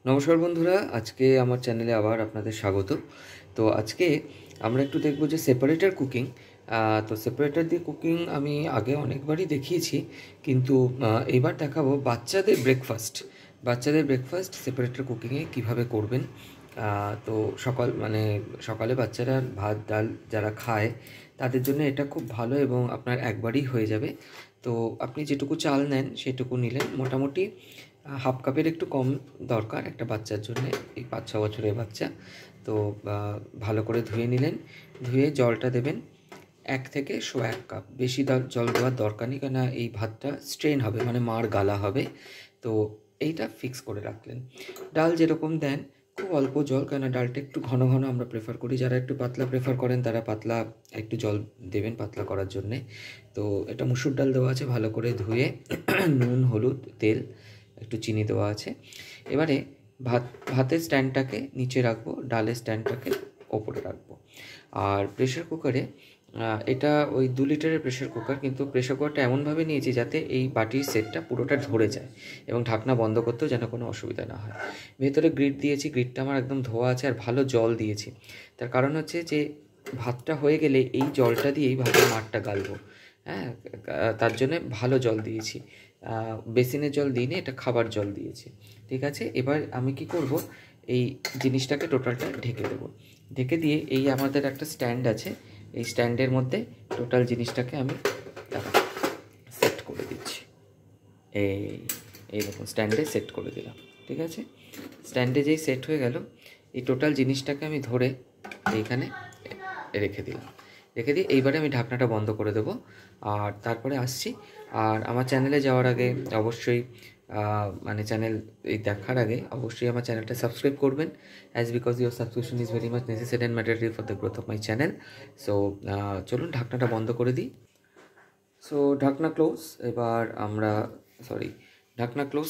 নমস্কার বন্ধুরা, আজকে আমার চ্যানেলে আবার আপনাদের স্বাগত। তো আজকে আমরা একটু দেখব যে সেপারেটার কুকিং। তো সেপারেটার দিয়ে কুকিং আমি আগে অনেকবারই দেখিয়েছি, কিন্তু এইবার দেখাবো বাচ্চাদের ব্রেকফাস্ট সেপারেটার কুকিংয়ে কিভাবে করবেন। তো সকালে বাচ্চারা ভাত ডাল যারা খায় তাদের জন্য এটা খুব ভালো এবং আপনার একবারই হয়ে যাবে। তো আপনি যেটুকু চাল নেন সেটুকু নিলেন, মোটামুটি হাফ কাপের একটু কম দরকার একটা বাচ্চার জন্য, এই 5-6 বছরের বাচ্চা। তো ভালো করে ধুয়ে নিলেন, ধুয়ে জলটা দেবেন 1 থেকে 1.25 কাপ, বেশি জল দেওয়ার দরকার নেই, কেননা এই ভাতটা স্ট্রেন হবে, মানে মাড় গালা হবে। তো এইটা ফিক্স করে রাখলেন। ডাল যেরকম দেন খুব অল্প জল, কেননা ডালটা একটু ঘন ঘন আমরা প্রেফার করি, যারা একটু পাতলা প্রেফার করেন তারা পাতলা একটু জল দেবেন পাতলা করার জন্যে। তো এটা মুসুর ডাল দেওয়া আছে, ভালো করে ধুয়ে নুন হলুদ তেল একটু চিনি দেওয়া আছে। এবারে ভাতের স্ট্যান্ডটাকে নিচে রাখবো, ডালের স্ট্যান্ডটাকে ওপরে রাখবো। আর প্রেশার কুকারে, এটা ওই 2 লিটারের প্রেশার কুকার, কিন্তু প্রেশার কুকারটা এমনভাবে নিয়েছি যাতে এই বাটির সেটটা পুরোটা ধরে যায় এবং ঢাকনা বন্ধ করতেও যেন কোনো অসুবিধা না হয়। ভেতরে গ্রিট দিয়েছি, গ্রিটটা আমার একদম ধোয়া আছে, আর ভালো জল দিয়েছি। তার কারণ হচ্ছে যে ভাতটা হয়ে গেলে এই জলটা দিয়েই ভাতের মাড়টা গালবো। হ্যাঁ, তার জন্যে ভালো জল দিয়েছি, বেসিনের জল দিইনি, এটা খাবার জল দিয়েছি। ঠিক আছে, এবার আমি কি করব, এই জিনিসটাকে টোটালটা ঢেকে দেবো। ঢেকে দিয়ে এই আমাদের একটা স্ট্যান্ড আছে, এই স্ট্যান্ডের মধ্যে টোটাল জিনিসটাকে আমি সেট করে দিচ্ছি। এইরকম স্ট্যান্ডে সেট করে দিলাম। ঠিক আছে, স্ট্যান্ডে যেই সেট হয়ে গেল, এই টোটাল জিনিসটাকে আমি ধরে এইখানে রেখে দিলাম। রেখে দিয়ে এইবারে আমি ঢাকনাটা বন্ধ করে দেবো, আর তারপরে আসছি। আর আমার চ্যানেলে যাওয়ার আগে অবশ্যই চ্যানেল এই দেখার আগে অবশ্যই আমার চ্যানেলটা সাবস্ক্রাইব করবেন, because your subscription is very much necessary and materia for the growth of my channel. So চলুন ঢাকনাটা বন্ধ করে দিই। সো ঢাকনা ক্লোজ।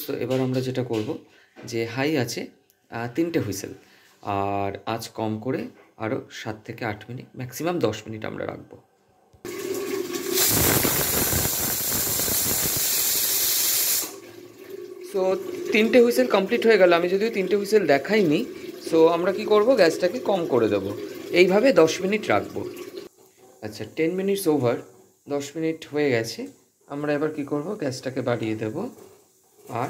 তো এবার আমরা যেটা করব, যে হাই আছে 3টে হুইসেল, আর আঁচ কম করে আরও 7 থেকে 8 মিনিট, ম্যাক্সিমাম 10 মিনিট আমরা রাখবো। সো 3টে হুইসেল কমপ্লিট হয়ে গেল। আমি যদিও 3টে হুইসেল দেখাইনি। সো আমরা কি করব, গ্যাসটাকে কম করে দেবো, এইভাবে 10 মিনিট রাখবো। আচ্ছা, 10 মিনিটস ওভার, 10 মিনিট হয়ে গেছে। আমরা এবার কি করব, গ্যাসটাকে বাড়িয়ে দেব, আর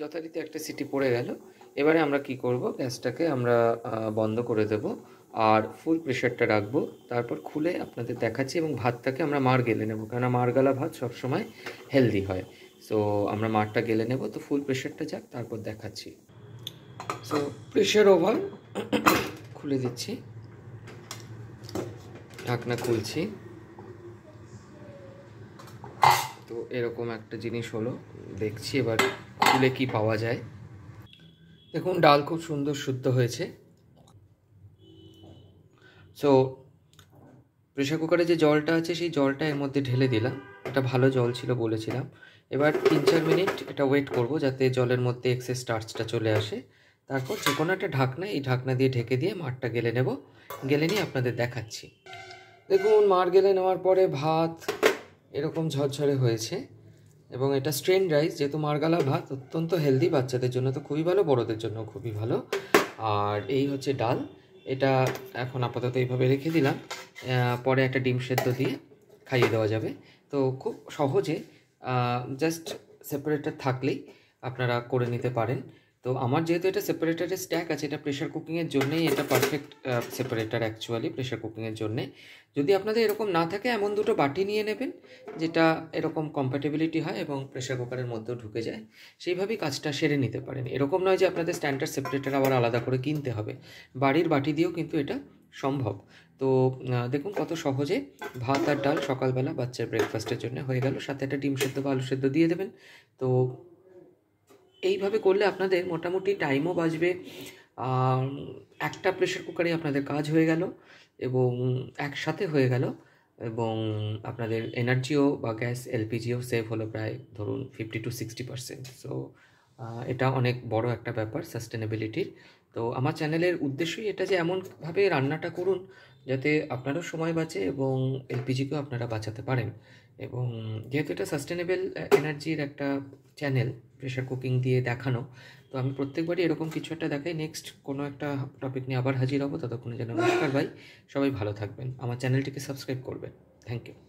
যথারীতি একটা সিটি পড়ে গেল। এবারে আমরা কি করব, গ্যাসটাকে আমরা বন্ধ করে দেব, আর ফুল প্রেশারটা রাখবো। তারপর খুলে আপনাদের দেখাচ্ছি, এবং ভাতটাকে আমরা মাড় গেলে নেব, কেননা মাড় গালা ভাত সবসময় হেলদি হয়। সো আমরা মাড়টা গেলে নেব। তো ফুল প্রেশারটা যাক, তারপর দেখাচ্ছি। সো প্রেশার ওভার, খুলে দিচ্ছি, ঢাকনা খুলছি। তো এরকম একটা জিনিস হলো, দেখছি এবার খুলে কি পাওয়া যায়। দেখুন, ডাল খুব সুন্দর শুদ্ধ হয়েছে। সো প্রেশার কুকারে যে জলটা আছে সেই জলটা এর মধ্যে ঢেলে দিলাম, এটা ভালো জল ছিল বলেছিলাম। এবার 3-4 মিনিট এটা ওয়েট করব যাতে জলের মধ্যে এক্সেস স্টার্চটা চলে আসে। তারপর যে কোনো একটা ঢাকনা, এই ঢাকনা দিয়ে ঢেকে দিয়ে মাড়টা গেলে নেব। গেলে নিয়ে আপনাদের দেখাচ্ছি। দেখুন, মাড় গেলে নেওয়ার পরে ভাত এরকম ঝরঝরে হয়েছে, এবং এটা স্ট্রেন রাইস, যেহেতু মাড়গালা ভাত অত্যন্ত হেলদি, বাচ্চাদের জন্য তো খুবই ভালো, বড়োদের জন্য খুবই ভালো। আর এই হচ্ছে ডাল, এটা এখন আপাতত এইভাবে রেখে দিলাম, পরে একটা ডিম সেদ্ধ দিয়ে খাইয়ে দেওয়া যাবে। তো খুব সহজে জাস্ট সেপারেটার থাকলেই আপনারা করে নিতে পারেন। তো আমার যেহেতু এটা সেপারেটারের স্ট্যাক আছে, এটা প্রেশার কুকিংয়ের জন্যেই এটা পারফেক্ট সেপারেটার অ্যাকচুয়ালি প্রেশার কুকিংয়ের জন্যে। যদি আপনাদের এরকম না থাকে, এমন দুটো বাটি নিয়ে নেবেন যেটা এরকম কম্প্যাটেবিলিটি হয় এবং প্রেশার কুকারের মধ্যেও ঢুকে যায়, সেইভাবেই কাজটা সেরে নিতে পারেন। এরকম নয় যে আপনাদের স্ট্যান্ডার্ড সেপারেটার আবার আলাদা করে কিনতে হবে, বাড়ির বাটি দিয়েও কিন্তু এটা সম্ভব। তো দেখুন কত সহজে ভাত আর ডাল সকালবেলা বাচ্চার ব্রেকফাস্টের জন্য হয়ে গেল, সাথে একটা ডিম সেদ্ধ বা আলু সেদ্ধ দিয়ে দেবেন। তো এইভাবে করলে আপনাদের মোটামুটি টাইমও বাঁচবে, একটা প্রেশার কুকারে আপনাদের কাজ হয়ে গেল এবং একসাথে হয়ে গেল, এবং আপনাদের এনার্জিও বা গ্যাস এলপিজিও সেভ হলো প্রায় ধরুন 50-60%। সো এটা অনেক বড় একটা ব্যাপার সাস্টেনেবিলিটির। তো আমার চ্যানেলের উদ্দেশ্যই এটা যে এমনভাবে রান্নাটা করুন যাতে আপনারও সময় বাঁচে এবং এলপিজিকেও আপনারা বাঁচাতে পারেন। এবং যেহেতু এটা সাস্টেনেবল এনার্জির একটা চ্যানেল, প্রেশার কুকিং দিয়ে দেখানো, তো আমি প্রত্যেকবারই এরকম কিছু একটা দেখাই। নেক্সট কোনো একটা টপিক নিয়ে আবার হাজির হব, ততক্ষণে যেন নমস্কার ভাই, সবাই ভালো থাকবেন, আমার চ্যানেলটিকে সাবস্ক্রাইব করবেন। Thank you.